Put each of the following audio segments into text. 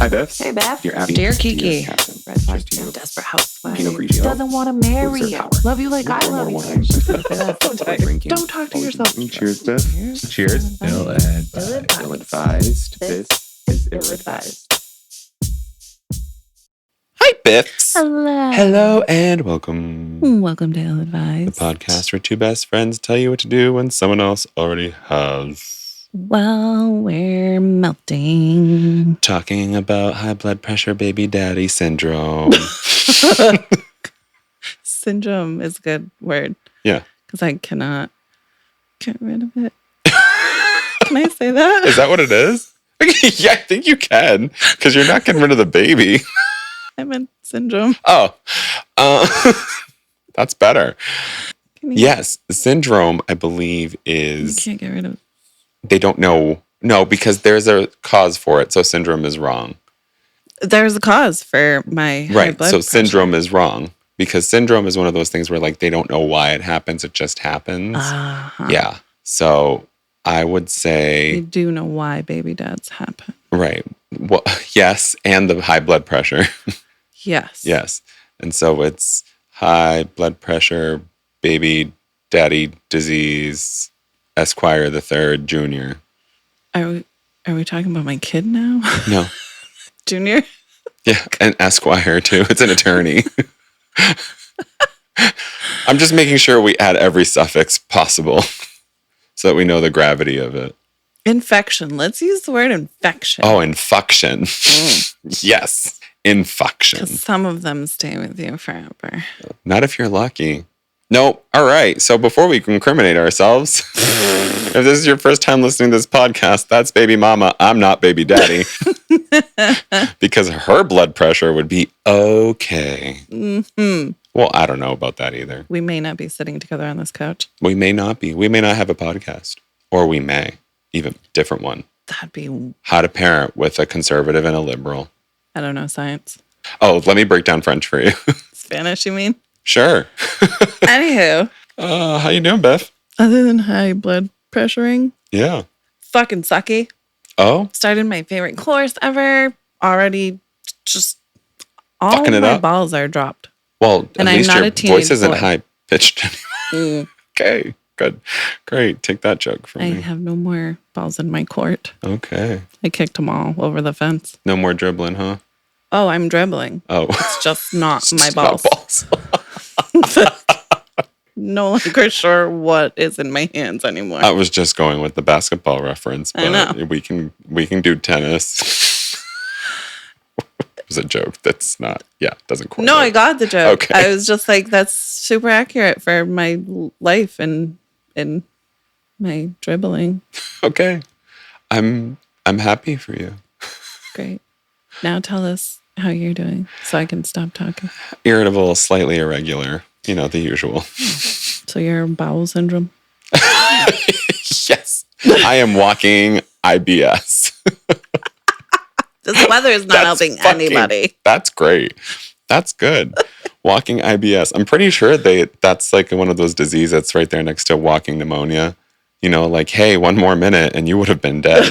Hi, Biffs. Hey, Beth. Dear Abby. Dear Kiki. Red Park, desperate housewife. Pinot Grigio. Doesn't want to marry you. Love you like I love you. Don't talk to yourself. Cheers, Biff. Cheers. Ill-advised. Ill-advised. This is ill-advised. Hi, Biffs. Hello. Hello and welcome. Welcome to Ill-advised. The podcast where two best friends tell you what to do when someone else already has. Well, we're melting. Talking about high blood pressure baby daddy syndrome. Syndrome is a good word. Yeah. Because I cannot get rid of it. Can I say that? Is that what it is? Yeah, I think you can. Because you're not getting rid of the baby. I meant syndrome. Oh. That's better. Can you- Yes. Syndrome, I believe, You is... can't get rid of. They don't know. No, because there's a cause for it. So syndrome is wrong. There's a cause for my high Right. blood So pressure. syndrome is wrong. Because syndrome is one of those things where like they don't know why it happens. It just happens. Uh-huh. Yeah. So I would You say, do know why baby dads happen. right. Well, yes. And the high blood pressure. Yes. Yes. And so it's high blood pressure, baby daddy disease, Esquire the Third, Junior. Are we talking about my kid now? No. Junior? Yeah. And Esquire too. It's an attorney. I'm just making sure we add every suffix possible so that we know the gravity of it. Infection. Let's use the word infection. Oh, infection. Yes. Infection. 'Cause some of them stay with you forever. Not if you're lucky. No. All right. So before we incriminate ourselves, if this is your first time listening to this podcast, that's baby mama. I'm not baby daddy. Because her blood pressure would be okay. Mm-hmm. Well, I don't know about that either. We may not be sitting together on this couch. We may not be. We may not have a podcast. Or we may. Even different one. That'd be, How to parent with a conservative and a liberal. I don't know, science. Oh, let me break down French for you. Spanish, you mean? Sure. Anywho, How you doing, Beth? other than high blood pressuring, Yeah. fucking sucky. Oh, Started my favorite course ever. Already just all Fucking it my up? balls are dropped. well, And at I'm least not your a teenage voice isn't boy. high pitched anymore. Mm. Okay, good. Great. Take that joke from I me. have no more balls in my court. Okay. I kicked them all over the fence. No more dribbling, huh? Oh, I'm dribbling. Oh. It's just not my It's not balls. No longer sure what is in my hands anymore. I was just going with the basketball reference, I but know. we can do tennis. It was a joke. That's not. Yeah, doesn't quite. No, I got the joke. Okay. I was just like, that's super accurate for my life and my dribbling. Okay. I'm happy for you. Great. Now tell us how you're doing so I can stop talking. Irritable, slightly irregular. You know, the usual. So you're bowel syndrome? Yes. I am walking IBS. This weather is not helping anybody. That's great. That's good. Walking IBS. I'm pretty sure that's like one of those diseases that's right there next to walking pneumonia. You know, like, hey, one more minute and you would have been dead.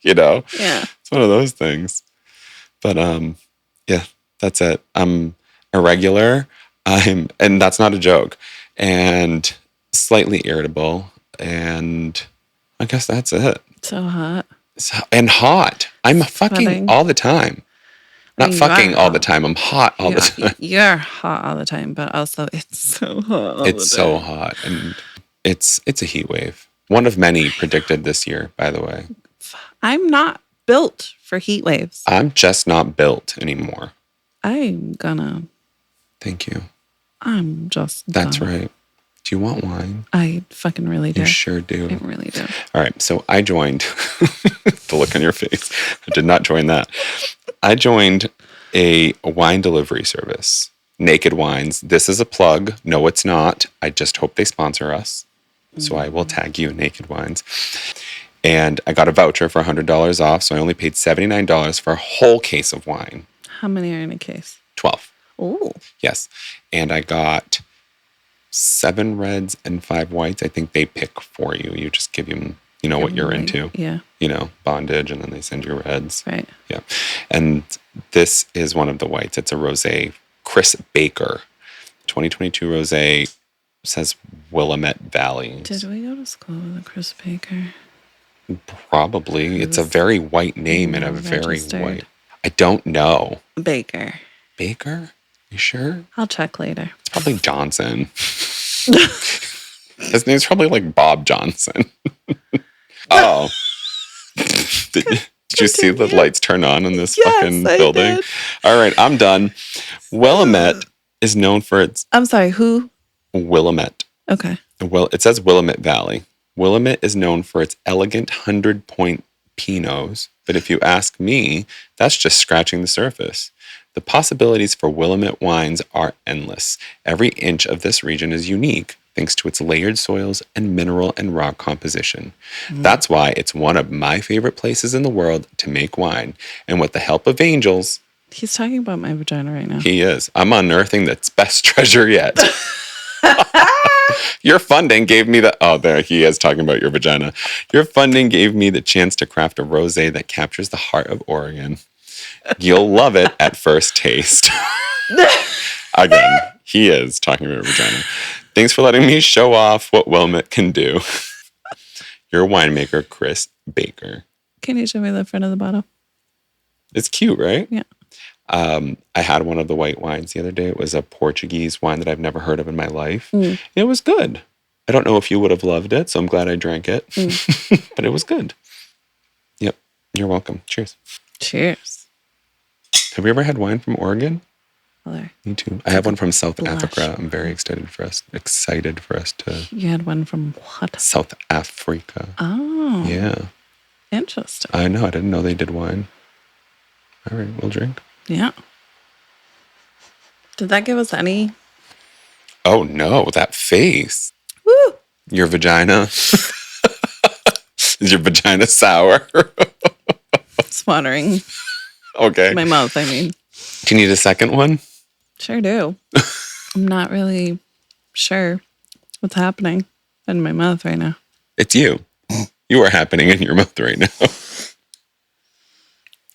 You know? Yeah. It's one of those things. But yeah, that's it. I'm irregular. And that's not a joke. And slightly irritable. And I guess that's it. So hot. And hot. I'm fucking Sweating. all the time. Not mean, you fucking are all the hot. time. I'm hot all the time. You're hot all the time, but also it's so hot. all It's the so time. hot. And it's a heat wave. One of many predicted this year, by the way. I'm not built for heat waves. I'm just not built anymore. I'm Thank you. just. That's gonna. right. Do you want wine? I fucking really do. You sure I do. really do. All right. So I joined. The look on your face. I did not join that. I joined a wine delivery service. Naked Wines. This is a plug. No, it's not. I just hope they sponsor us. So I will tag you, Naked Wines. And I got a voucher for $100 off. So I only paid $79 for a whole case of wine. How many are in a case? 12. Oh, Yes. And I got 7 reds and 5 whites. I think they pick for you. You just give them, you know, what you're into. Yeah. bondage, and then they send you reds. Right. Yeah. And this is one of the whites. It's a rosé, Chris Baker. 2022 rosé, says Willamette Valley. Did we go to school with a Chris Baker? Probably. It's a very white name and a very white. I don't know. Baker. Baker? You sure? I'll check later. It's probably Johnson. His name's probably like Bob Johnson. Oh. Did you see the lights turn on in this fucking building? Did. All right, I'm done. Willamette is known for its... I'm sorry, who? Willamette. Okay. Well, it says Willamette Valley. Willamette is known for its elegant 100-point Pinots, but if you ask me, that's just scratching the surface. The possibilities for Willamette wines are endless. Every inch of this region is unique, thanks to its layered soils and mineral and rock composition. That's why it's one of my favorite places in the world to make wine. And with the help of angels... He's talking about my vagina right now. He is. I'm unearthing its best treasure yet. Your funding gave me the... Oh, there he is talking about your vagina. Your funding gave me the chance to craft a rosé that captures the heart of Oregon. You'll love it at first taste. Again, he is talking about your vagina. Thanks for letting me show off what Willamette can do. Your winemaker, Chris Baker. Can you show me the front of the bottle? It's cute, right? Yeah. I had one of the white wines the other day. It was a Portuguese wine that I've never heard of in my life. It was good. I don't know if you would have loved it, so I'm glad I drank it. But it was good. Yep. You're welcome. Cheers. Cheers. Have you ever had wine from Oregon? Hello. Me too. I have one from South Blush. Africa. I'm very excited for us to... You had one from what? South Africa. Oh. Yeah. Interesting. I know. I didn't know they did wine. All right. We'll drink. Yeah. Did that give us any? Oh, no. That face. Woo! Your vagina. Is your vagina sour? It's watering. Okay. My mouth, I mean. Do you need a second one? Sure do. I'm not really sure what's happening in my mouth right now. It's you. You are happening in your mouth right now.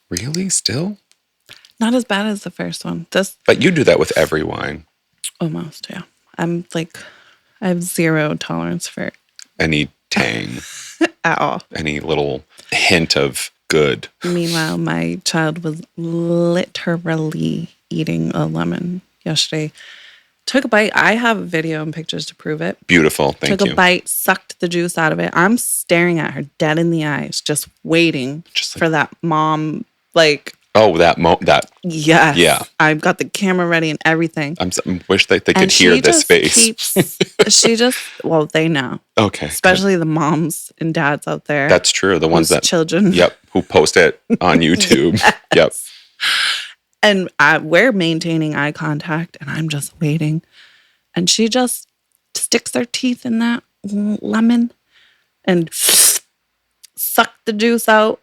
Really? Still? Not as bad as the first one. But you do that with every wine. Almost, yeah. I'm like, I have zero tolerance for Any tang. at all. Any little hint of good. Meanwhile, my child was literally eating a lemon yesterday. Took a bite. I have video and pictures to prove it. Beautiful. Thank you. Took a bite, sucked the juice out of it. I'm staring at her dead in the eyes, just waiting for that mom, like... Oh, that Yes. Yeah. I've got the camera ready and everything. I wish that they could hear this face. Well, they know. Okay. Especially the moms and dads out there. That's true. The ones that... Children. Yep. Who post it on YouTube. Yes. Yep. And we're maintaining eye contact and I'm just waiting. And she just sticks her teeth in that lemon and sucked the juice out,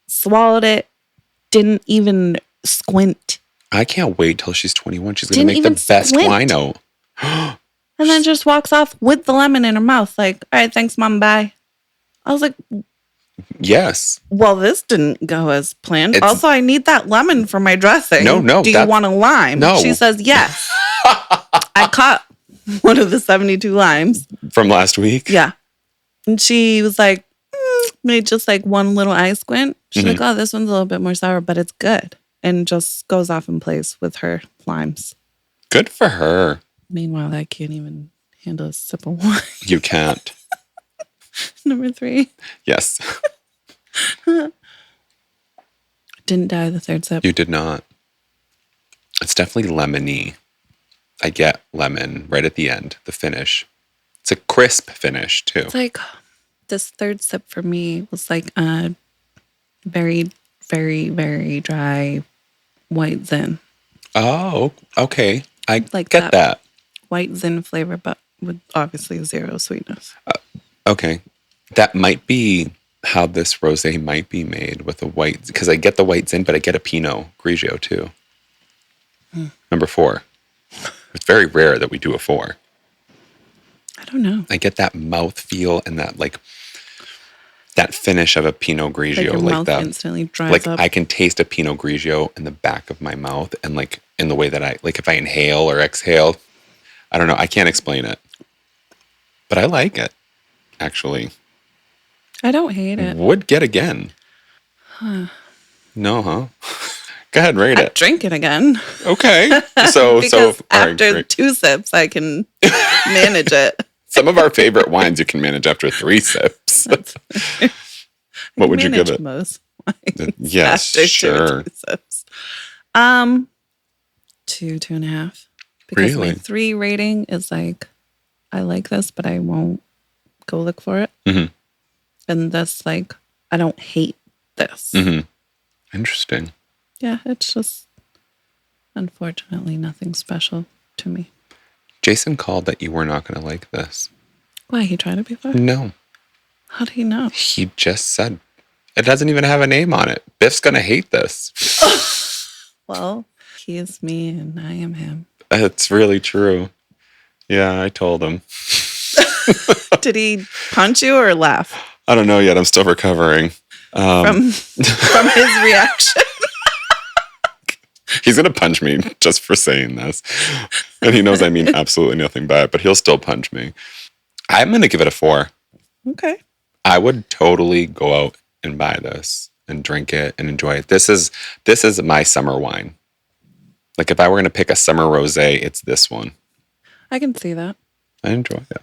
swallowed it, didn't even squint. I can't wait till she's 21. She's going to make the best wino. And then just walks off with the lemon in her mouth like, all right, thanks, Mom, bye. I was like... Yes. Well, this didn't go as planned. Also, I need that lemon for my dressing. No. Do you want a lime? No. She says yes. I caught one of the 72 limes. From last week? Yeah. And she was like, made just like one little eye squint. She's like, oh, this one's a little bit more sour, but it's good. And just goes off and plays with her limes. Good for her. Meanwhile, I can't even handle a sip of wine. You can't. Number 3. Yes. Didn't die the third sip. You did not. It's definitely lemony. I get lemon right at the end, the finish. It's a crisp finish, too. It's like this third sip for me was like a very, very, very dry white zin. Oh, okay. I like get that. White zin flavor, but with obviously zero sweetness. Okay. That might be how this rosé might be made with a white, because I get the white zin, but I get a Pinot Grigio too. Number 4. It's very rare that we do a 4. I don't know. I get that mouth feel and that like that finish of a Pinot Like Grigio, your like mouth that. instantly dries Like up. I can taste a Pinot Grigio in the back of my mouth, and like in the way that I like if I inhale or exhale. I don't know. I can't explain it, but I like it. Actually, I don't hate it. would get again. No, huh? Go ahead, rate I'd it. drink it again. Okay. So Because all right, after great. 2 sips, I can manage it. Some of our favorite wines you can manage after 3 sips. What would you give it? Most wines Yes, after sure. 2 sips. 2.5. Because Really? my 3 rating is like, I like this, but I won't go look for it. Mhm. And this, like, I don't hate this. Mm-hmm. Interesting. Yeah, it's just unfortunately nothing special to me. Jason called that you were not going to like this. Why, he tried it before? No. How did he know? He just said it doesn't even have a name on it. Biff's going to hate this. Well, he is me and I am him. It's really true. Yeah, I told him. Did he punch you or laugh I don't know yet. I'm still recovering. from his reaction? He's going to punch me just for saying this. And he knows I mean absolutely nothing by it, but he'll still punch me. I'm going to give it a 4. Okay. I would totally go out and buy this and drink it and enjoy it. This is my summer wine. Like if I were going to pick a summer rosé, it's this one. I can see that. I enjoy it.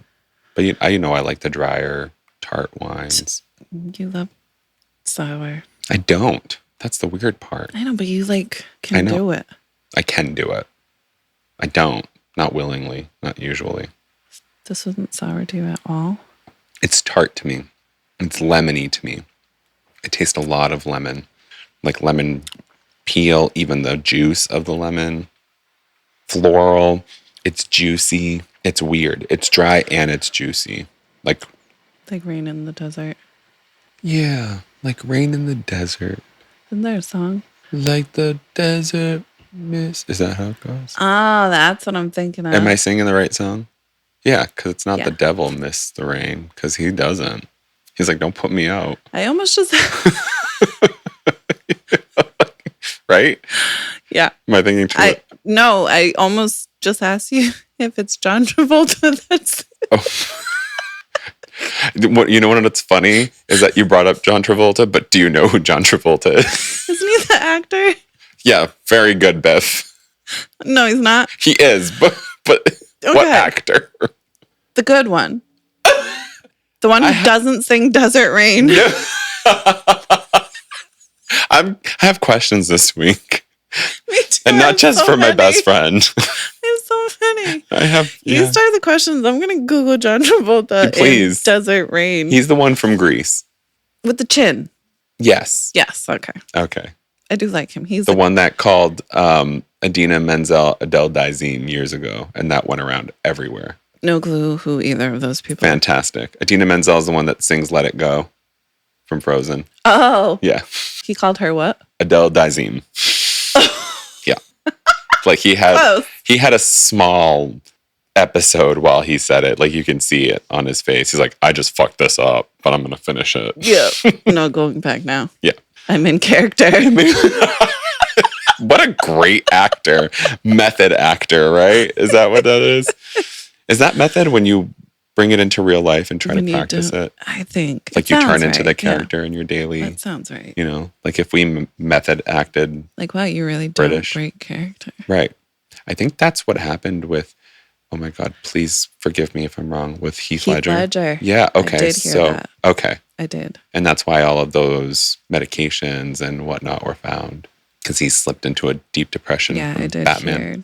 But you know I like the drier, tart wines. You love sour. I don't. That's the weird part. I know, but you I can know. do it. I can do it. I don't. Not willingly. Not usually. This wasn't sour to you at all. It's tart to me. It's lemony to me. I taste a lot of lemon. Like lemon peel, even the juice of the lemon. Floral. It's juicy. It's weird. It's dry and it's juicy. Like Rain in the desert. yeah, like rain in the desert. Isn't there a song? Like the desert mist. Is that how it goes? Oh, that's what I'm thinking of. Am I singing the right song? Yeah, because it's not Yeah. the devil mists the rain, because he doesn't. He's like, don't put me out. I almost just... Right? Yeah. Am I thinking too? No, I almost just asked you if it's John Travolta. That's... What, you know what's funny is that you brought up John Travolta, but do you know who John Travolta is? Isn't he the actor? Yeah, very good, Biff. No, he's not. He is, but what Okay. actor? The good one. The one who doesn't sing Desert Rain. Yeah. I have questions this week. Me too. And I not have just so for my many. best friend. It's so funny. I have. You Yeah. start the questions. I'm going to Google John Travolta Please. in Desert Rain. He's the one from Greece. With the chin. Yes. Yes. Okay. Okay. I do like him. He's The one that called Adina Menzel Adele Dazeem years ago, and that went around everywhere. no clue who either of those people are. Fantastic. Adina Menzel is the one that sings "Let It Go" from Frozen. Oh. Yeah. He called her what? Adele Dazeem. Yeah. Like he Close. had a small episode while he said it. Like you can see it on his face. He's like, I just fucked this up, but I'm gonna finish it. Yeah. No going back now. Yeah. I'm in character. What a great actor. Method actor, right? Is that what that is? Is that method when you bring it into real life and try When to you practice do- it? I think. Like it you turn sounds into the right. Yeah. character in your daily, That sounds right. you know, like if we method acted, Like, wow, you really do British. a great character. right. I think that's what happened with, oh my God, please forgive me if I'm wrong, with Heath Ledger. Ledger. Yeah, okay. I did hear so, that. okay. I did. And that's why all of those medications and whatnot were found. Because he slipped into a deep depression. Yeah, from I did Batman. hear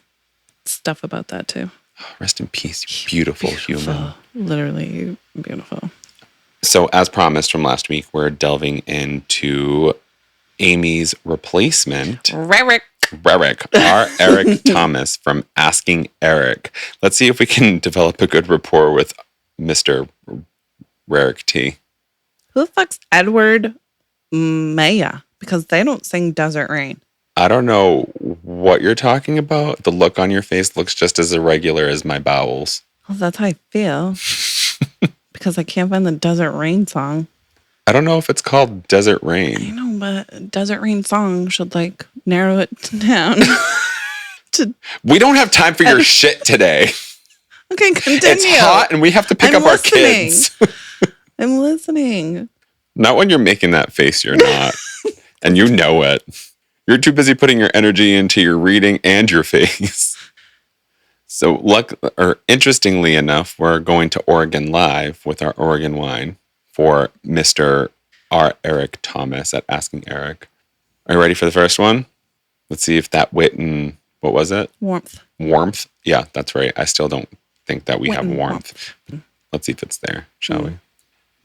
stuff about that too. Rest in peace, you beautiful human. Literally beautiful. So, as promised from last week, we're delving into Amy's replacement, Rarick. Eric Thomas from Asking Eric. Let's see if we can develop a good rapport with Mr. Rarick T. Who the fuck's Edward Maya? Because they don't sing Desert Rain. I don't know what you're talking about. The look on your face looks just as irregular as my bowels. Well, that's how I feel. Because I can't find the Desert Rain song. I don't know if it's called Desert I Rain. know, but Desert Rain song should like narrow it down. We don't have time for your shit today. Okay, continue. It's hot and we have to pick I'm up our listening. kids. I'm listening. Not when you're making that face, you're not. And you know it. You're too busy putting your energy into your reading and your face. So, interestingly enough, we're going to Oregon Live with our Oregon wine for Mr. R. Eric Thomas at Asking Eric. Are you ready for the first one? Let's see if that wit and, what was it? Warmth. Yeah, that's right. I still don't think that we Wit have and warmth. Let's see if it's there, shall we?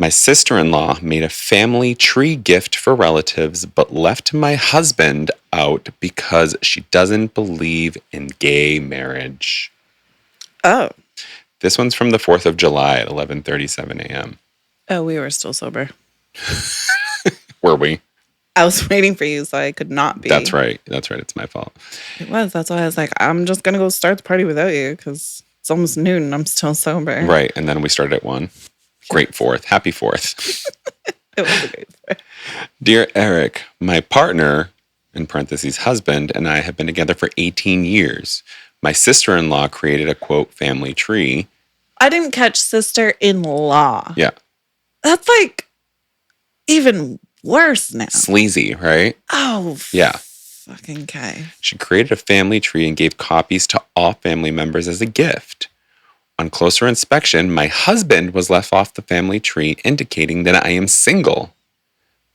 My sister-in-law made a family tree gift for relatives, but left my husband out because she doesn't believe in gay marriage. Oh. This one's from the 4th of July at 11:37 a.m. Oh, we were still sober. Were we? I was waiting for you so I could not be. That's right. It's my fault. It was. That's why I was like, I'm just going to go start the party without you because it's almost noon and I'm still sober. Right. And then we started at 1. Great 4th. Happy 4th. It was a great story. Dear Eric, my partner, in parentheses, husband, and I have been together for 18 years. My sister-in-law created a, quote, family tree. I didn't catch sister-in-law. Yeah. That's like even worse now. Sleazy, right? Oh, Yeah. fucking K. She created a family tree and gave copies to all family members as a gift. On closer inspection, my husband was left off the family tree, indicating that I am single.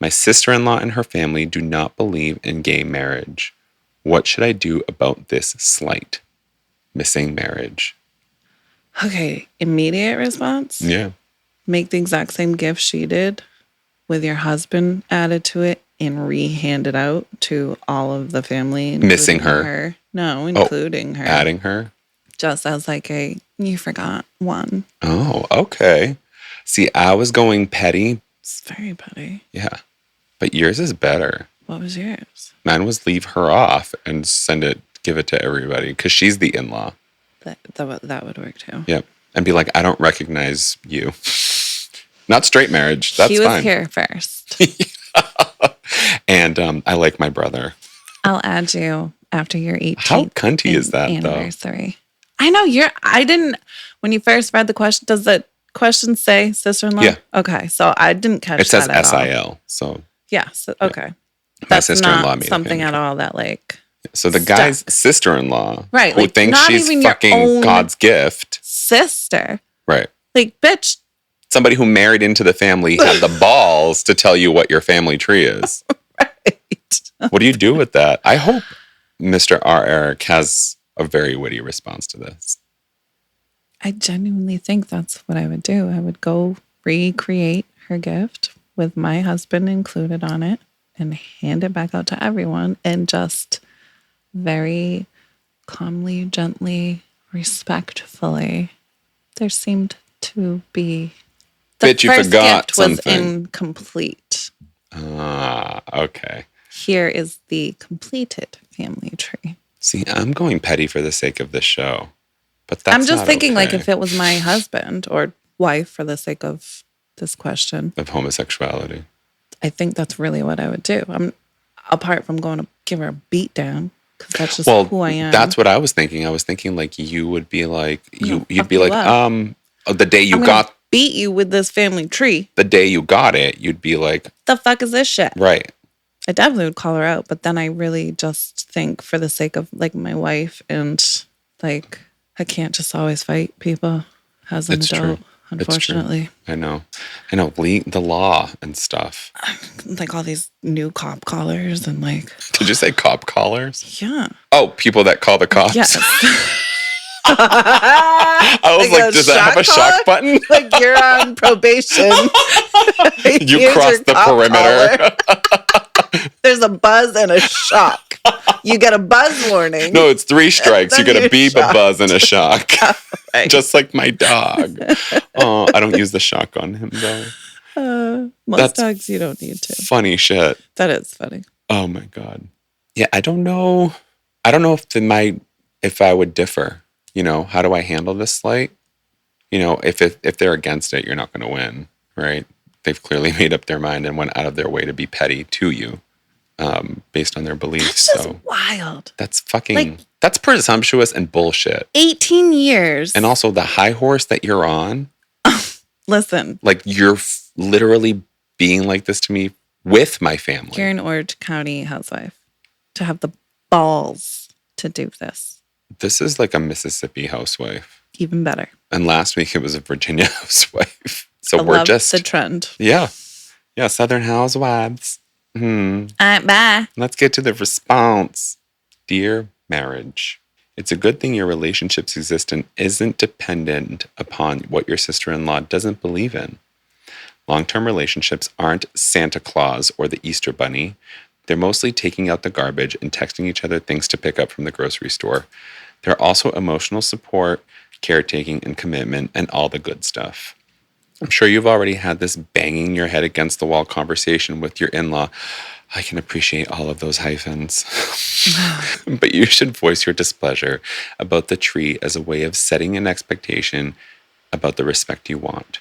My sister-in-law and her family do not believe in gay marriage. What should I do about this slight? Missing marriage. Okay, immediate response? Yeah. Make the exact same gift she did with your husband added to it and re-hand it out to all of the family. Missing her. No, including her. Adding her? Just as like you forgot one. Oh, okay. See, I was going petty. It's very petty. Yeah. But yours is better. What was yours? Mine was leave her off and give it to everybody because she's the in-law. That would work too. Yep. And be like, I don't recognize you. Not straight marriage. That's fine. He was here first. And I like my brother. I'll add you after your 18th How cunty is that, anniversary. Though? I know I didn't, when you first read the question, does the question say sister-in-law? Yeah. Okay. So I didn't catch that. It says at SIL. all. So. Yeah. So, okay. My That's sister-in-law not made something a at all that like. So the guy's sister-in-law, right, who like, thinks not she's even your fucking own God's gift. Sister. Right. Like, bitch. Somebody who married into the family had the balls to tell you what your family tree is. Right. What do you do with that? I hope Mr. R. Eric has a very witty response to this. I genuinely think that's what I would do. I would go recreate her gift with my husband included on it and hand it back out to everyone and just very calmly, gently, respectfully. There seemed to be the Bitch, you first forgot gift was something. incomplete. Ah, okay. Here is the completed family tree. See, I'm going petty for the sake of this show. But that's I'm just not thinking okay. like if it was my husband or wife for the sake of this question. Of homosexuality. I think that's really what I would do. I'm apart from going to give her a beat down because that's just who I am. That's what I was thinking. I was thinking like you would be like you'd be you like up. the day you I'm got gonna beat you with this family tree. the day you got it, you'd be like, The fuck is this shit? right. I definitely would call her out, but then I really just think for the sake of like my wife and like I can't just always fight people as an It's adult. true. Unfortunately, I know. The law and stuff. like all these new cop collars and like. Did you say cop collars? Yeah. Oh, people that call the cops. Yes. I was like, does that have a shock button? Like you're on probation. You Here's crossed your the cop perimeter. collar. There's a buzz and a shock. You get a buzz warning. No, it's 3 strikes. You Then get a you're beep, shocked. a buzz, and a shock. Right. Just like my dog. Oh, I don't use the shock on him though. Most That's dogs you don't need to. Funny shit. That is funny. Oh my God. Yeah, I don't know. I don't know if I would differ. You know, how do I handle this slight? You know, if they're against it, you're not going to win, right? they've clearly made up their mind and went out of their way to be petty to you based on their beliefs. That's just So wild. that's fucking, Like- that's presumptuous and bullshit. 18 years. And also the high horse that you're on, Listen, like you're literally being like this to me with my family. you're an Orange County housewife to have the balls to do this. This is like a Mississippi housewife. Even better. And last week it was a Virginia housewife. So I we're love just, the trend. yeah. Southern housewives. All right, bye. Let's get to the response. Dear marriage, it's a good thing your relationship's existence isn't dependent upon what your sister-in-law doesn't believe in. Long-term relationships aren't Santa Claus or the Easter Bunny. They're mostly taking out the garbage and texting each other things to pick up from the grocery store. They're also emotional support, caretaking, and commitment, and all the good stuff. I'm sure you've already had this banging your head against the wall conversation with your in-law. I can appreciate all of those hyphens. But you should voice your displeasure about the tree as a way of setting an expectation about the respect you want.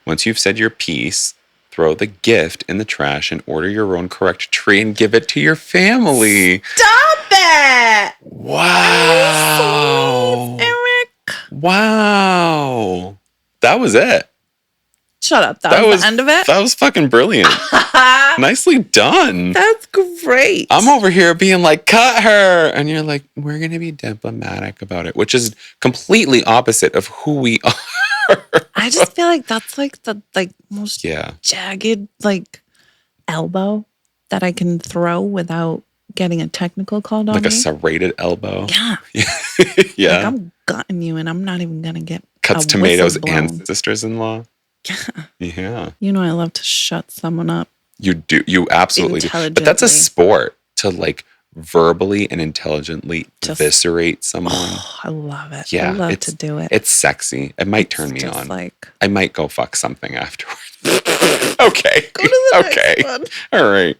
Once you've said your piece, throw the gift in the trash and order your own correct tree and give it to your family. Stop it! Wow. Eric. Wow. That was it. Shut up. That was the end of it? That was fucking brilliant. Nicely done. That's great. I'm over here being like, cut her. And you're like, we're going to be diplomatic about it, which is completely opposite of who we are. I just feel like that's like the most Yeah. jagged elbow that I can throw without getting a technical called on Like me. a serrated elbow. Yeah. Yeah. Like I'm gutting you and I'm not even going to get Cuts a tomatoes whistle blown. and sisters-in-law. Yeah. Yeah. You know I love to shut someone up. You do. You absolutely do. But that's a Intelligently. sport to verbally and intelligently Just- eviscerate someone. Oh, I love it. Yeah, I love it's- to do it. It's sexy. It might turn me just on. Like, I might go fuck something afterwards. Okay. go to the Okay. next one. All right.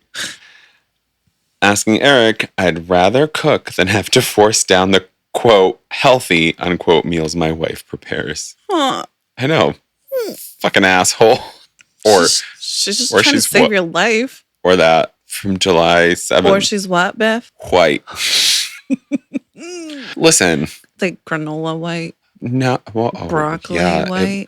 Asking Eric, I'd rather cook than have to force down the quote healthy unquote meals my wife prepares. Huh. I know. Fucking asshole. Or she's just or trying to she's save what- your life. or that from July 7th. Or she's what, Biff? White. Listen. Like granola white, No. Well, broccoli yeah, white.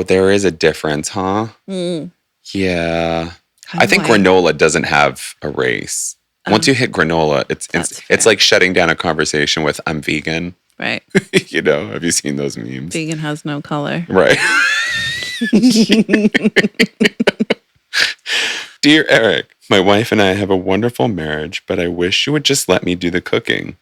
there is a difference, huh? Mm. Yeah. How I think white. granola doesn't have a race. Once you hit granola, it's That's it's fair. like shutting down a conversation with I'm vegan. Right. Have you seen those memes? Vegan has no color. Right. Dear Eric, my wife and I have a wonderful marriage, but I wish you would just let me do the cooking.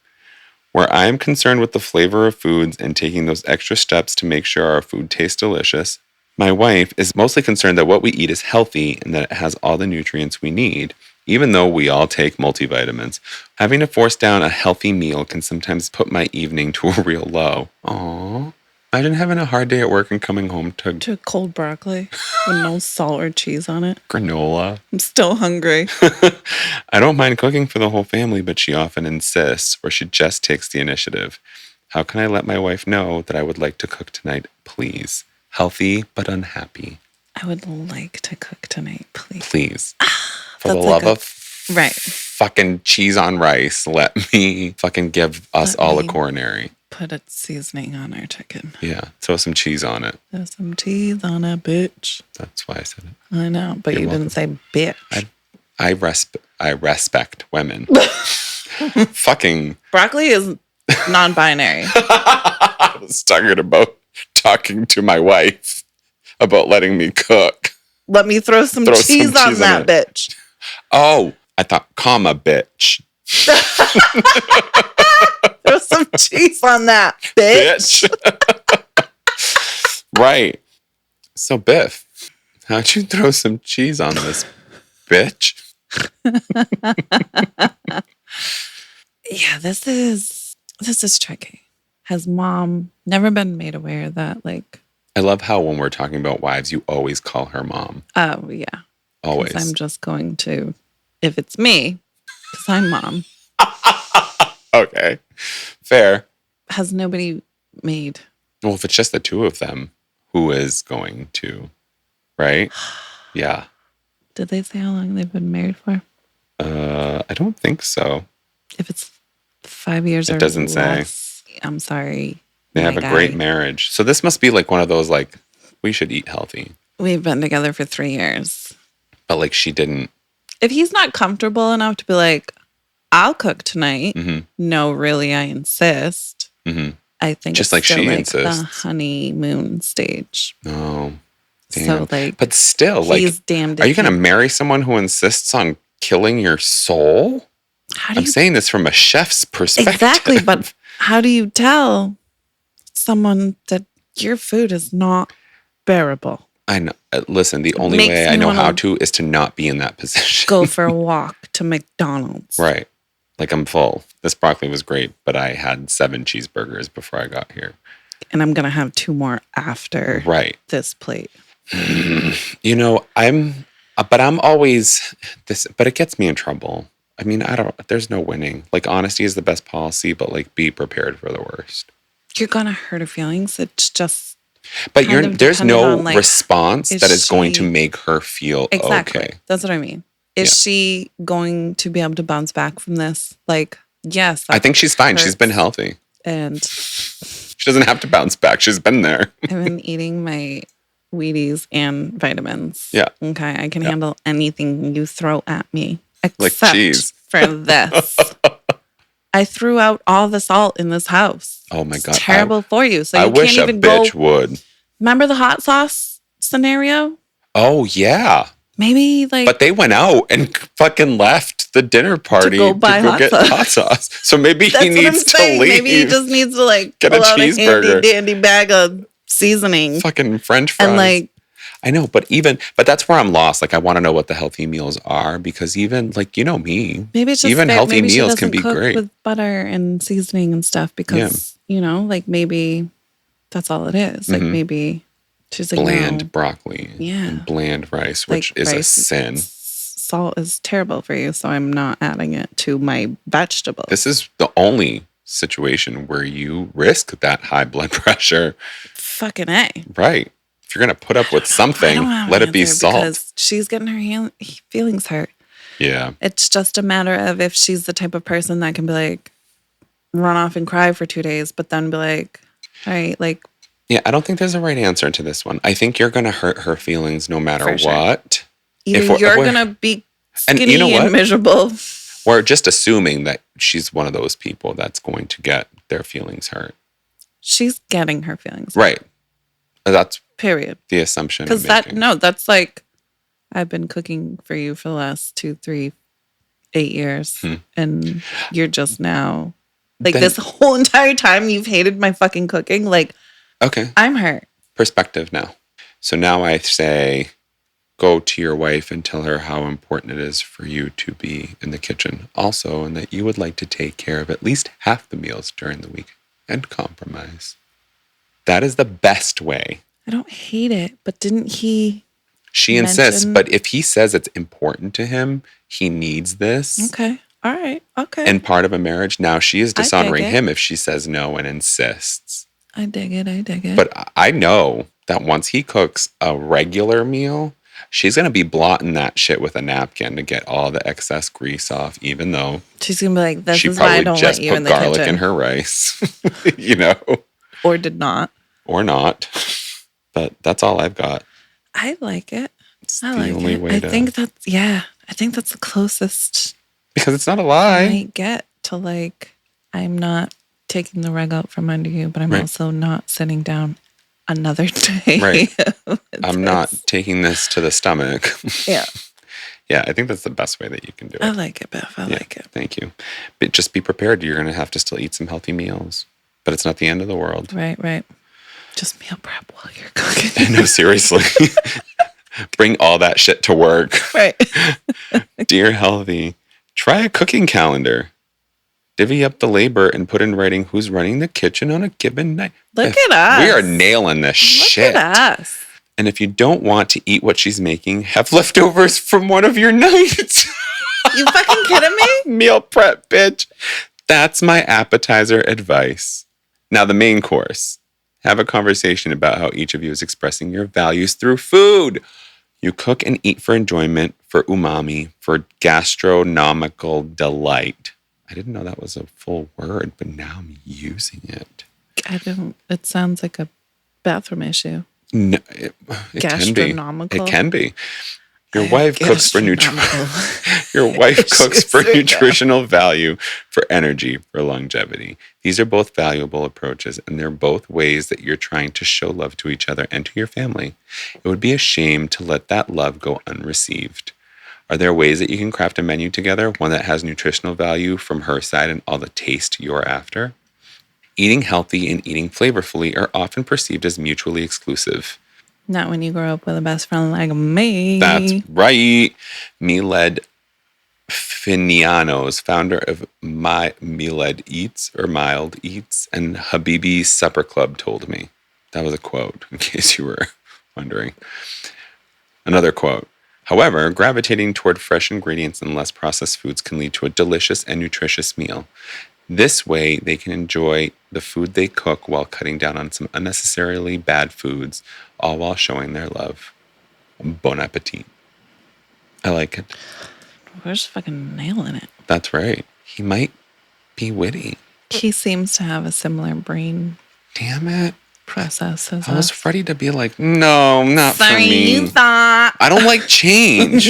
Where I am concerned with the flavor of foods and taking those extra steps to make sure our food tastes delicious, my wife is mostly concerned that what we eat is healthy and that it has all the nutrients we need, even though we all take multivitamins. Having to force down a healthy meal can sometimes put my evening to a real low. Aww. Imagine having a hard day at work and coming home to To cold broccoli with no salt or cheese on it. granola. I'm still hungry. I don't mind cooking for the whole family, but she often insists, or she just takes the initiative. How can I let my wife know that I would like to cook tonight, please? Healthy, but unhappy. I would like to cook tonight, please. Please. For the That's love like of right. fucking cheese on rice, let me fucking give us Let all a me- coronary. Put a seasoning on our chicken. Yeah. Throw some cheese on it. There's some cheese on it, bitch. That's why I said it. I know, but You're you didn't say bitch. I respect women. Fucking. Broccoli is non-binary. I was talking to my wife about letting me cook. Let me throw some Throw some cheese on cheese in that it. bitch. Oh, I thought, comma, bitch. Throw some cheese on that, bitch. Bitch. Right. So, Biff, how'd you throw some cheese on this, bitch? Yeah, this is tricky. Has mom never been made aware that I love how when we're talking about wives, you always call her mom. oh yeah. 'Cause Always. I'm just going to, if it's me, because I'm mom, Okay. Fair. has nobody made. Well, if it's just the two of them, who is going to, right? Yeah. Did they say how long they've been married for? I don't think so. If it's 5 years It or doesn't say. less, I'm sorry. They my have a guy. great marriage. So this must be like one of those, like, we should eat healthy. We've been together for 3 years. But like she didn't. If he's not comfortable enough to be like, I'll cook tonight. Mm-hmm. No, really, I insist. Mm-hmm. I think Just it's like still she like insists. the honeymoon stage. Oh, damn. So like, but still, like, he's damned. are you if going to he- marry someone who insists on killing your soul? How do I'm you saying this from a chef's perspective. exactly? But how do you tell someone that your food is not bearable? I know. Listen, the only Makes way me I know wanna how to is to not be in that position. Go for a walk to McDonald's. Right. Like, I'm full. This broccoli was great, but I had 7 cheeseburgers before I got here. And I'm going to have 2 more after Right. this plate. You know, I'm always this, but it gets me in trouble. I mean, there's no winning. Like, honesty is the best policy, but like, be prepared for the worst. You're going to hurt her feelings. It's just But kind of there's dependent no on, like, response is that is going to she- make her feel exactly. okay. That's what I mean. Is she going to be able to bounce back from this? Like, yes. I think she's fine. She's hurts. been healthy. And She doesn't have to bounce back. She's been there. I've been eating my Wheaties and vitamins. Yeah. Okay. I can handle anything you throw at me. Like Except cheese. for this. I threw out all the salt in this house. Oh my It's God. terrible for you. So I you wish can't a even bitch go. would. Remember the hot sauce scenario? Oh, yeah. Maybe like But they went out and fucking left the dinner party go buy hot get sauce. hot sauce. So maybe that's he what I'm needs to saying. leave. Maybe he just needs to like Get a pull out a cheeseburger. handy dandy bag of seasoning Fucking French fries. and like I know, but that's where I'm lost. Like, I want to know what the healthy meals are, because even like, you know me, maybe it's just even fair- healthy maybe she meals can doesn't be cook great. with butter and seasoning and stuff because you know like maybe that's all it is. Like maybe she's like Bland no, broccoli, Yeah. and bland rice, like which is a rice- sin. Salt is terrible for you, so I'm not adding it to my vegetables. This is the only situation where you risk that high blood pressure. Fucking A. Right. If you're going to put up with I something, don't have let an it be answer salt. because she's getting her feelings hurt. Yeah. It's just a matter of if she's the type of person that can be like, run off and cry for 2 days, but then be like, all right, like, Yeah, I don't think there's a right answer to this one. I think you're going to hurt her feelings no matter For sure. what. either If we're- you're if we're- going to be And skinny you know and what? miserable. We're just assuming that she's one of those people that's going to get their feelings hurt. She's getting her feelings. Right. That's Period. the assumption. Because I'm making. that's like, I've been cooking for you for the last 2, 3, 8 years. And you're just now, like Then- this whole entire time you've hated my fucking cooking. Like, Okay. I'm hurt. Perspective now. So now I say, go to your wife and tell her how important it is for you to be in the kitchen also, and that you would like to take care of at least half the meals during the week and compromise. That is the best way. I don't hate it, but didn't he? She insists, mention- but if he says it's important to him, he needs this. Okay. All right. Okay. And part of a marriage, now she is I dig dishonoring it. him if she says no and insists. I dig it. I dig it. But I know that once he cooks a regular meal, she's going to be blotting that shit with a napkin to get all the excess grease off, even though she's going to be like, this she is why I probably don't just let you put in the garlic kitchen. in her rice, you know, Or did not. or not. But that's all I've got. I like it. It's I the like only it. way I to, think that's, yeah. I think that's the closest because it's not a I lie. might get to like, I'm not taking the rug out from under you, but I'm Right. also not sitting down another day. Right. with I'm not this. taking this to the stomach. Yeah. Yeah, I think that's the best way that you can do I it. like it, Beth. I Yeah, like it. Thank you. But just be prepared. You're going to have to still eat some healthy meals, but it's not the end of the world. Right, right. Just meal prep while you're cooking. No, seriously. Bring all that shit to work. Right. Dear Healthy, try a cooking calendar. Divvy up the labor and put in writing who's running the kitchen on a given night. Look at us. We are nailing this shit. Look at us. And if you don't want to eat what she's making, have leftovers from one of your nights. You fucking kidding me? Meal prep, bitch. That's my appetizer advice. Now, the main course. Have a conversation about how each of you is expressing your values through food. You cook and eat for enjoyment, for umami, for gastronomical delight. I didn't know that was a full word, but now I'm using it. It sounds like a bathroom issue. No, it Gastronomical. It can be. Your wife cooks for nutritional value, for energy, for longevity. These are both valuable approaches, and they're both ways that you're trying to show love to each other and to your family. It would be a shame to let that love go unreceived. Are there ways that you can craft a menu together, one that has nutritional value from her side and all the taste you're after? Eating healthy and eating flavorfully are often perceived as mutually exclusive. Not when you grow up with a best friend like me. That's right. Miled Finianos, founder of Miled Eats or Mild Eats and Habibi's Supper Club, told me. That was a quote, in case you were wondering. Another quote. However, gravitating toward fresh ingredients and less processed foods can lead to a delicious and nutritious meal. This way, they can enjoy the food they cook while cutting down on some unnecessarily bad foods, all while showing their love. Bon appetit. I like it. We're just fucking nailing it. That's right. He might be witty. He seems to have a similar brain Damn it. process as I was us. ready to be like, no, not for Sorry, me. you thought. I don't like change.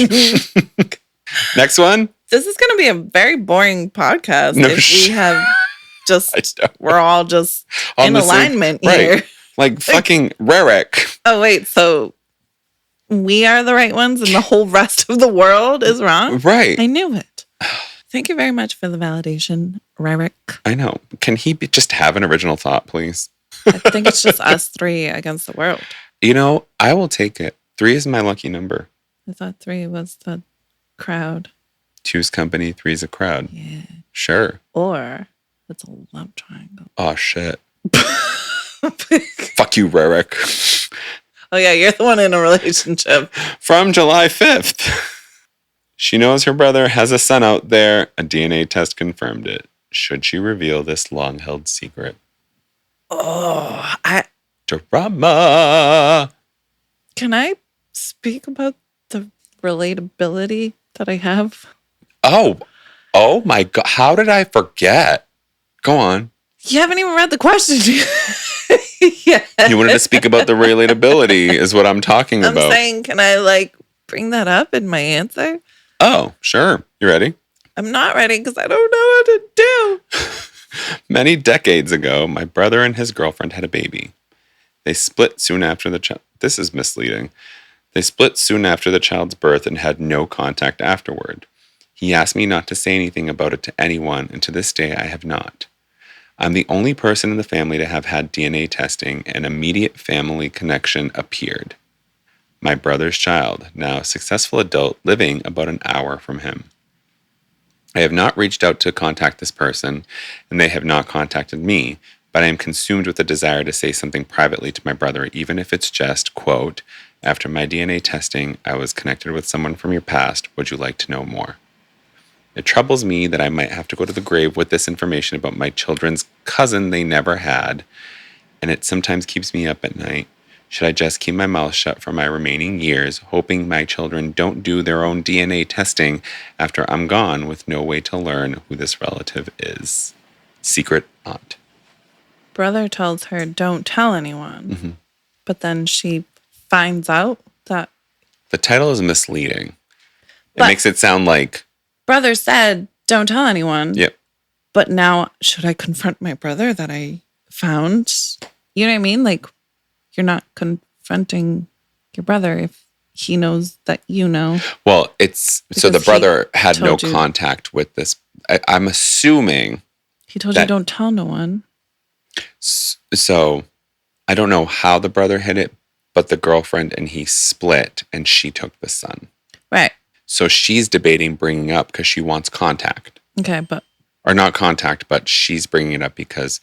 Next one. This is going to be a very boring podcast No if we have just, I know. we're all just On in the same- alignment right. here. Like fucking Rarek. Oh, wait. So we are the right ones and the whole rest of the world is wrong? Right. I knew it. Thank you very much for the validation, Rarick. I know. Can he just have an original thought, please? I think it's just us three against the world. You know, I will take it. 3 is my lucky number. I thought 3 was the crowd. 2's company, 3's a crowd. Yeah. Sure. Or it's a love triangle. Oh, shit. Fuck you, Rarek. Oh, yeah, you're the one in a relationship. From July 5th. She knows her brother has a son out there. A DNA test confirmed it. Should she reveal this long-held secret? Oh, Drama. can I speak about the relatability that I have? Oh my God. How did I forget? Go on. You haven't even read the question. Yeah. You wanted to speak about the relatability is what I'm talking I'm about. saying, can I bring that up in my answer? Oh, sure. You ready? I'm not ready because I don't know what to do. Many decades ago, my brother and his girlfriend had a baby. They split soon after the child. This is misleading. They split soon after the child's birth and had no contact afterward. He asked me not to say anything about it to anyone, and to this day I have not. I'm the only person in the family to have had DNA testing, and immediate family connection appeared. My brother's child, now a successful adult, living about an hour from him. I have not reached out to contact this person, and they have not contacted me, but I am consumed with a desire to say something privately to my brother, even if it's just, quote, after my DNA testing, I was connected with someone from your past. Would you like to know more? It troubles me that I might have to go to the grave with this information about my children's cousin they never had, and it sometimes keeps me up at night. Should I just keep my mouth shut for my remaining years, hoping my children don't do their own DNA testing after I'm gone with no way to learn who this relative is? Secret aunt. Brother tells her, don't tell anyone. Mm-hmm. But then she finds out that The title is misleading. It But- makes it sound like, brother said, don't tell anyone. yep. But now, should I confront my brother that I found? You know what I mean? Like, you're not confronting your brother if he knows that you know. Well, it's so the Because brother had no told you. contact with this. I'm assuming. He told you That- don't tell no one. So I don't know how the brother hid it, but the girlfriend and he split and she took the son. Right. So she's debating bringing up because she wants contact. Okay, but Or not contact, but she's bringing it up because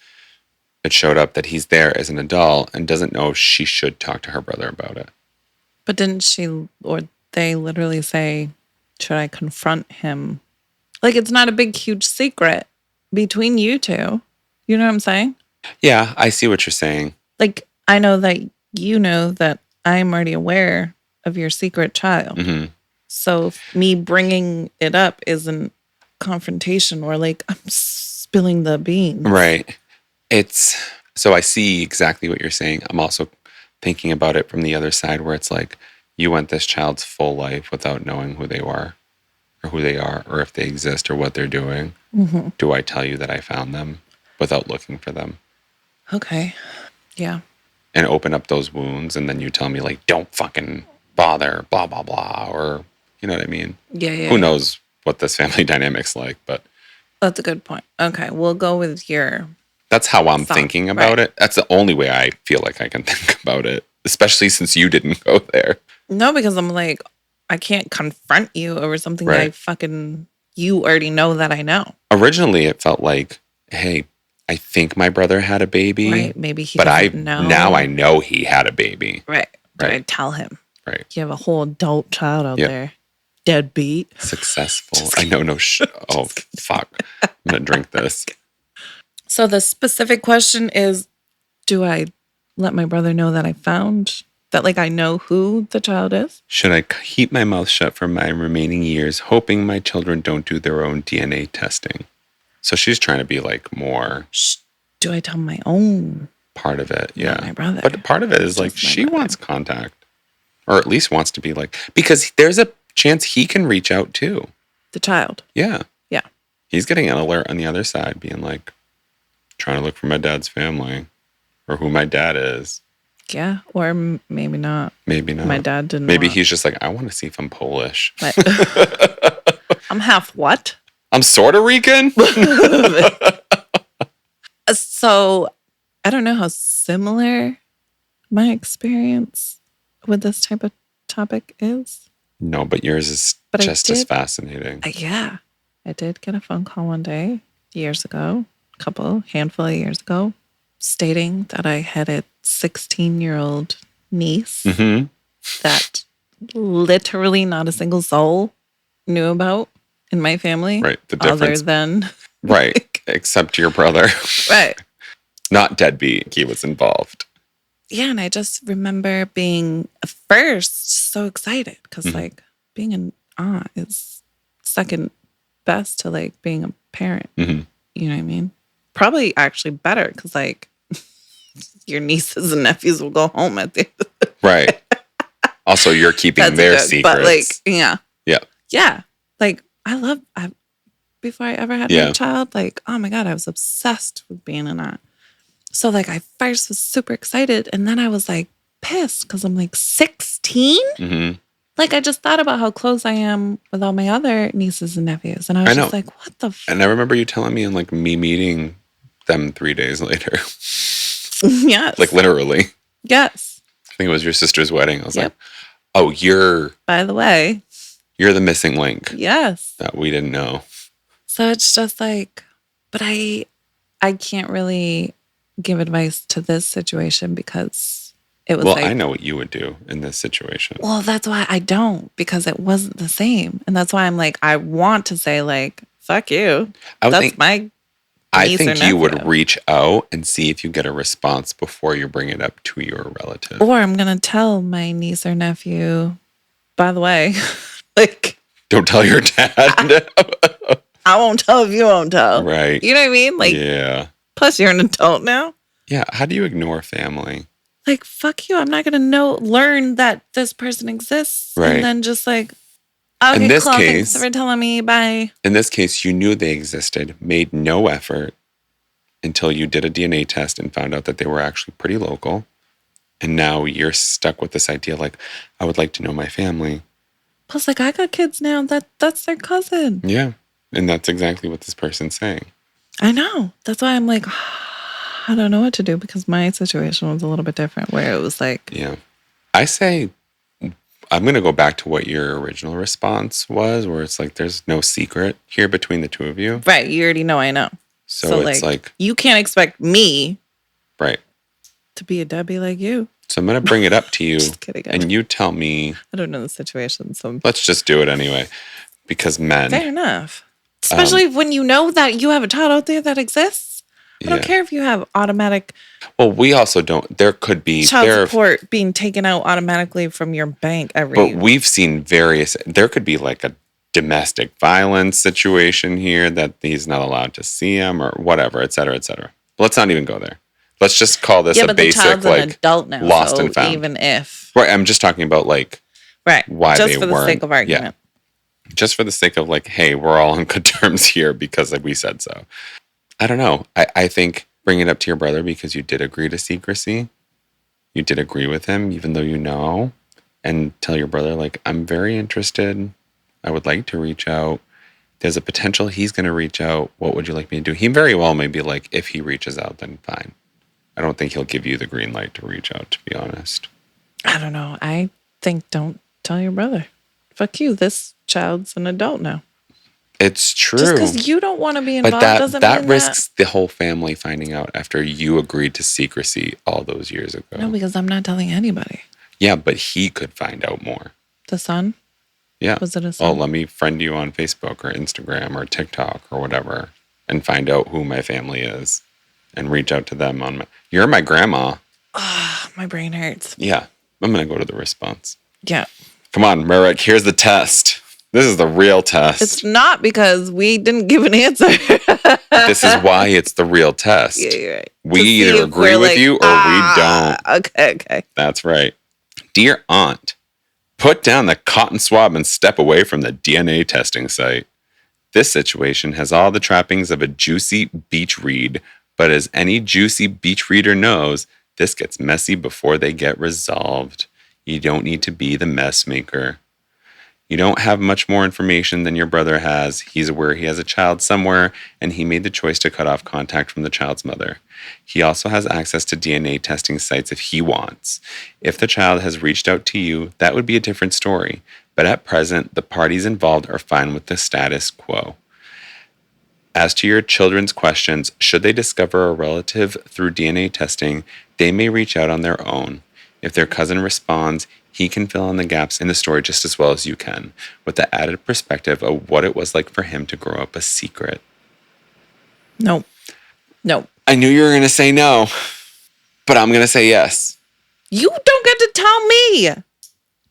it showed up that he's there as an adult and doesn't know if she should talk to her brother about it. didn't she or they literally say, should I confront him? Like, it's not a big, huge secret between you two. You know what I'm saying? Yeah, I see what you're saying. Like, I know that you know that I'm already aware of your secret child. Mm-hmm. So me bringing it up isn't confrontation or like I'm spilling the beans. Right. So I see exactly what you're saying. I'm also thinking about it from the other side where it's like you went this child's full life without knowing who they were or who they are or if they exist or what they're doing. Mm-hmm. Do I tell you that I found them without looking for them? Okay. Yeah. And open up those wounds and then you tell me like, don't fucking bother, blah, blah, blah. Or, you know what I mean? Yeah. Who knows what this family dynamic's like, but. That's a good point. Okay. We'll go with your. That's how I'm thought, thinking about it. That's the only way I feel like I can think about it, especially since you didn't go there. No, because I'm like, I can't confront you over something Right. you already know that I know. Originally, it felt like, hey, I think my brother had a baby. Right. Maybe he but doesn't know. Now I know he had a baby. Right. Did Right. I tell him? Right. You have a whole adult child out Yep. there. Deadbeat. Successful. I know no oh, fuck. I'm going to drink this. So the specific question is, do I let my brother know that I found that, like, I know who the child is? Should I keep my mouth shut for my remaining years, hoping my children don't do their own DNA testing? So she's trying to be like more Do I tell my own? part of it. Yeah. My brother. But part of it is like Just my she brother. wants contact or at least wants to be like, because there's a chance he can reach out too. The child. Yeah. Yeah. He's getting an alert on the other side being like, trying to look for my dad's family or who my dad is. Yeah. Or maybe not. Maybe not. My dad didn't. Maybe want- he's just like, I want to see if I'm Polish. But- I'm half what? I'm sort of Rican. So I don't know how similar my experience with this type of topic is. No, but yours is But I just as did- fascinating. Yeah. I did get a phone call one day years ago, handful of years ago, stating that I had a 16-year-old niece Mm-hmm. that literally not a single soul knew about in my family. Right. The Other difference. than, Right. Except your brother. right. Not deadbeat. He was involved. Yeah. And I just remember being at first so excited because Mhm. like being an aunt is second best to like being a parent. Mhm. You know what I mean? Probably actually better because like your nieces and nephews will go home at the Right. Also, you're keeping That's a their joke, secrets. But like, yeah. Yeah. Yeah. Like before I ever had Yeah. my child, like, oh my God, I was obsessed with being an aunt. So like I first was super excited and then I was like pissed because I'm like 16? Mm-hmm. Like I just thought about how close I am with all my other nieces and nephews. And I was I know. just like, what the And I remember you telling me and like me meeting them 3 days later. Yes. Like literally. Yes. I think it was your sister's wedding. I was Yep. like, oh, you're By the way, the missing link yes. that we didn't know. So it's just like, but I can't really give advice to this situation because it was Well, like, I know what you would do in this situation. well, that's why I don't, because it wasn't the same. And that's why I'm like, I want to say like, fuck you. I would That's think, my I niece think or you would nephew. reach out and see if you get a response before you bring it up to your relative. Or I'm going to tell my niece or nephew, by the way, like, Don't tell your dad. I won't tell if you won't tell. Right. You know what I mean? Like, Yeah. plus you're an adult now. Yeah. How do you ignore family? Like, fuck you. I'm not going to learn that this person exists. Right. And then just like, okay, In this cool. case- Thanks for telling me. Bye. In this case, you knew they existed, made no effort until you did a DNA test and found out that they were actually pretty local. And now you're stuck with this idea like, I would like to know my family. Plus, like, I got kids now. That's their cousin. Yeah. And that's exactly what this person's saying. I know. That's why I'm like, I don't know what to do because my situation was a little bit different where it was like, Yeah. I say, I'm going to go back to what your original response was, where it's like, there's no secret here between the two of you. right, you already know I know. So it's like, you can't expect me right. to be a Debbie like you. So I'm going to bring it up to you Just kidding. and you tell me, I don't know the situation. So let's just do it anyway. Because men, fair enough. Especially when you know that you have a child out there that exists. I don't care if you have automatic Well, we also don't. There could be child support being taken out automatically from your bank But we've seen various. There could be like a domestic violence situation here that he's not allowed to see him or whatever, et cetera, et cetera. But let's not even go there. Let's just call this a basic, the child's like, an adult now, lost so and found. even if. Right, I'm just talking about, like, why just they for the weren't. sake of argument. Yeah. Just for the sake of, like, hey, we're all on good terms here because like, we said so. I don't know. I think bring it up to your brother because you did agree to secrecy. You did agree with him, even though you know. And tell your brother, like, I'm very interested. I would like to reach out. There's a potential he's going to reach out. What would you like me to do? He very well may be like, if he reaches out, then fine. I don't think he'll give you the green light to reach out, to be honest. I don't know. I think don't tell your brother. Fuck you. This child's an adult now. It's true. Just because you don't want to be involved doesn't mean that risks the whole family finding out after you agreed to secrecy all those years ago. No, because I'm not telling anybody. Yeah, but he could find out more. The son? Yeah. Was it a son? Oh, let me friend you on Facebook or Instagram or TikTok or whatever and find out who my family is and reach out to them on you're my grandma. Ah, my brain hurts. Yeah. I'm going to go to the response. Yeah. Come on, Merrick, here's the test. This is the real test. It's not because we didn't give an answer. This is why it's the real test. Yeah, you're right. We either agree with you or we don't. Okay. That's right. Dear Aunt, put down the cotton swab and step away from the DNA testing site. This situation has all the trappings of a juicy beach read, but as any juicy beach reader knows, this gets messy before they get resolved. You don't need to be the mess maker. You don't have much more information than your brother has. He's aware he has a child somewhere, and he made the choice to cut off contact from the child's mother. He also has access to DNA testing sites if he wants. If the child has reached out to you, that would be a different story. But at present, the parties involved are fine with the status quo. As to your children's questions, should they discover a relative through DNA testing, they may reach out on their own. If their cousin responds, he can fill in the gaps in the story just as well as you can, with the added perspective of what it was like for him to grow up a secret. Nope. I knew you were going to say no, but I'm going to say yes. You don't get to tell me.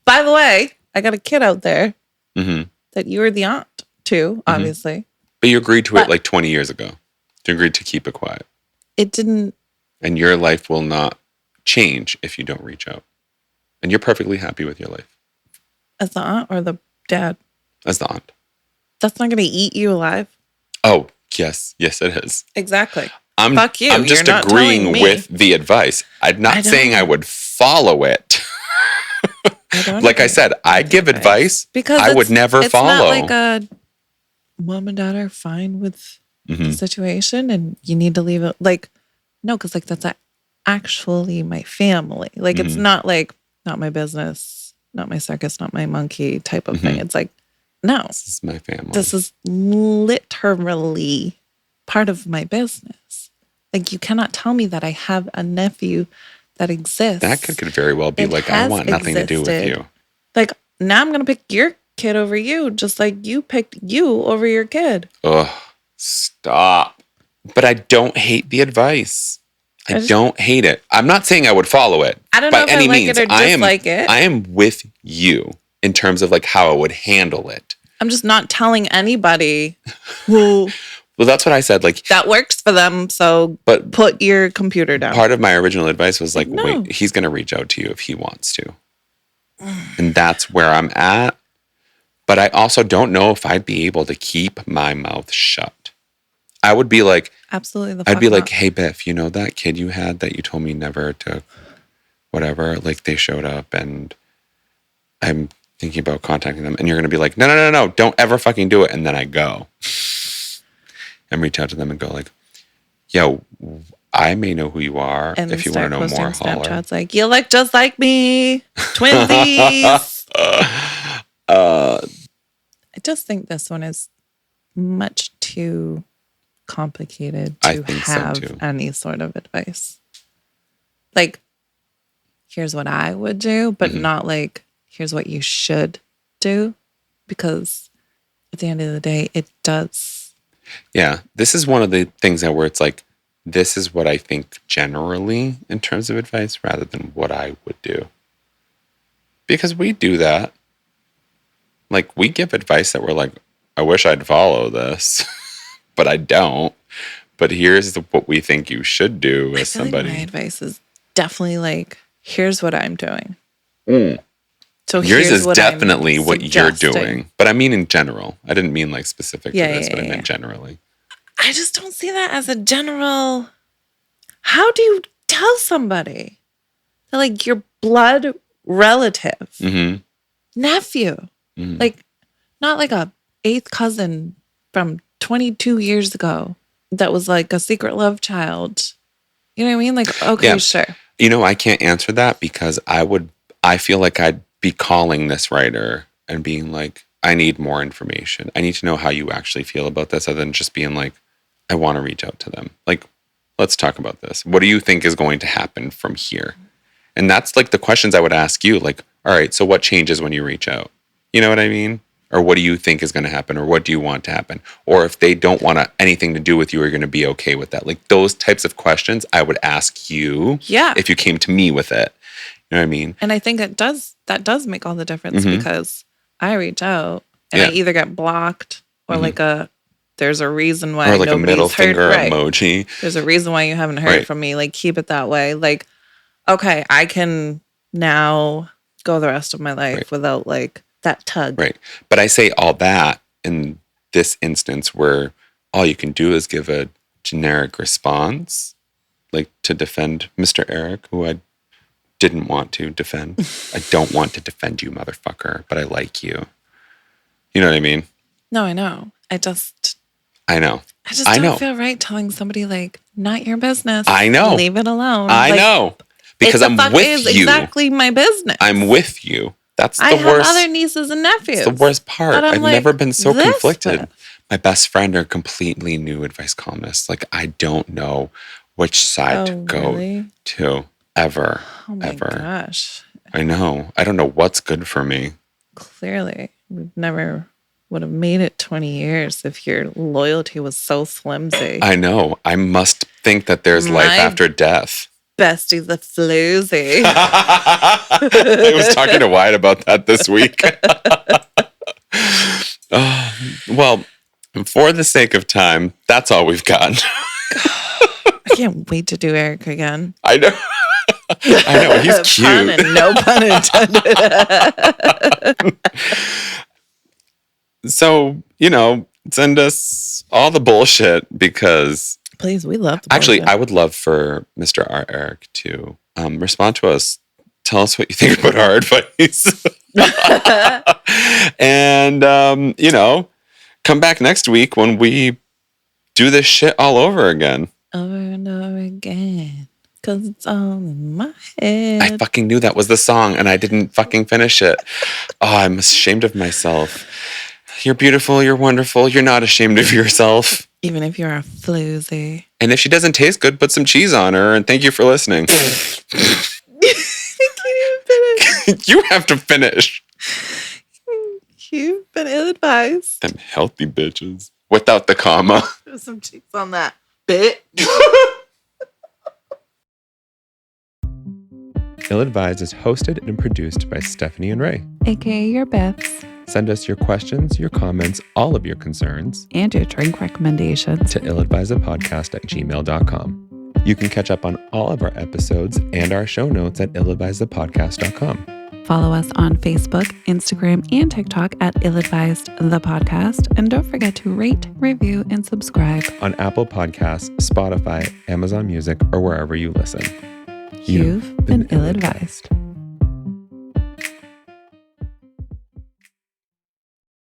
By the way, I got a kid out there that you were the aunt to, obviously. But you agreed to it like 20 years ago. You agreed to keep it quiet. It didn't. And your life will not change if you don't reach out. And you're perfectly happy with your life. As the aunt or the dad? As the aunt. That's not going to eat you alive. Oh, yes. Yes, it is. Exactly. Fuck you. I'm just agreeing with the advice. I'm not saying I would follow it. Like I said, I give advice because I would never follow. It's not like a mom and dad are fine with the situation and you need to leave it. Like, no, because like that's actually my family. Like it's not like, not my business, not my circus, not my monkey type of thing. It's like, no. This is my family. This is literally part of my business. Like, you cannot tell me that I have a nephew that exists. That could very well be like, I want nothing to do with you. Like, now I'm going to pick your kid over you, just like you picked you over your kid. Ugh, stop. But I don't hate the advice. I don't hate it. I'm not saying I would follow it. I don't know if I like it or dislike it. I am with you in terms of like how I would handle it. I'm just not telling anybody who... Well, that's what I said. Like that works for them, so but put your computer down. Part of my original advice was like, wait, he's going to reach out to you if he wants to. And that's where I'm at. But I also don't know if I'd be able to keep my mouth shut. I would be like... Absolutely. I'd be like, hey, Biff, you know that kid you had that you told me never to... Whatever, like they showed up and I'm thinking about contacting them. And you're going to be like, no, don't ever fucking do it. And then I go and reach out to them and go like, yo, I may know who you are. And if you want to know more, holler. Snapchat's like, you look just like me. Twinsies. I just think this one is much too complicated to have any sort of advice. Like, here's what I would do, but not like, here's what you should do. Because at the end of the day, it does. Yeah. This is one of the things that where it's like, this is what I think generally in terms of advice rather than what I would do. Because we do that. Like, we give advice that we're like, I wish I'd follow this, but I don't. But here's what we think you should do as somebody. Like my advice is definitely like, here's what I'm doing. So yours here's is what definitely I'm what you're suggesting. doing. But I mean in general. I didn't mean like specific to this, but I meant yeah. generally. I just don't see that as a general. How do you tell somebody that, like, your blood relative, nephew, like, not like a 8th cousin from 22 years ago that was like a secret love child? You know what I mean? Like, okay, Yeah. sure. You know, I can't answer that because I feel like I'd be calling this writer and being like, I need more information. I need to know how you actually feel about this, other than just being like, I want to reach out to them. Like, let's talk about this. What do you think is going to happen from here? And that's like the questions I would ask you. Like, all right, so what changes when you reach out? You know what I mean? Or what do you think is going to happen? Or what do you want to happen? Or if they don't want anything to do with you, are you going to be okay with that? Like, those types of questions I would ask you if you came to me with it. You know what I mean? And I think that does make all the difference because I reach out and I either get blocked or like there's a reason why or like a middle nobody's heard. finger Right. emoji. There's a reason why you haven't heard from me. Like, keep it that way. Like, okay, I can now go the rest of my life without like that tug. Right. But I say all that in this instance where all you can do is give a generic response, like to defend Mr. Eric, who I didn't want to defend. I don't want to defend you, motherfucker, but I like you. You know what I mean? No, I know. I know. I just don't feel right telling somebody like, not your business. I know. Leave it alone. I know. Because I'm with you. Exactly my business. I'm with you. That's the I worst. have other nieces and nephews. It's the worst part. I've like, never been so conflicted. With. My best friend are completely new advice columnists. Like, I don't know which side to go to ever. Oh my gosh. I know. I don't know what's good for me. Clearly. We've never would have made it 20 years if your loyalty was so flimsy. I know. I must think that there's life after death. Bestie's a floozy. I was talking to Wyatt about that this week. Well, for the sake of time, that's all we've got. I can't wait to do Eric again. I know. I know. He's cute. Pun and no pun intended. So, send us all the bullshit because... Please, we love the Actually, bullshit. I would love for Mr. R. Eric to respond to us. Tell us what you think about our advice. And, come back next week when we do this shit all over again. Over and over again. Because it's all in my head. I fucking knew that was the song and I didn't fucking finish it. Oh, I'm ashamed of myself. You're beautiful. You're wonderful. You're not ashamed of yourself. Even if you're a floozy. And if she doesn't taste good, put some cheese on her. And thank you for listening. You have to finish. You've been ill-advised. Them healthy bitches. Without the comma. Put some cheese on that bit. Ill-Advised is hosted and produced by Stefani and Ray. AKA your Biffs. Send us your questions, your comments, all of your concerns And your drink recommendations. to illadvisedthepodcast@gmail.com. You can catch up on all of our episodes and our show notes at illadvisedthepodcast.com. Follow us on Facebook, Instagram, and TikTok at illadvisedthepodcast. And don't forget to rate, review, and subscribe. On Apple Podcasts, Spotify, Amazon Music, or wherever you listen. You've been ill-advised.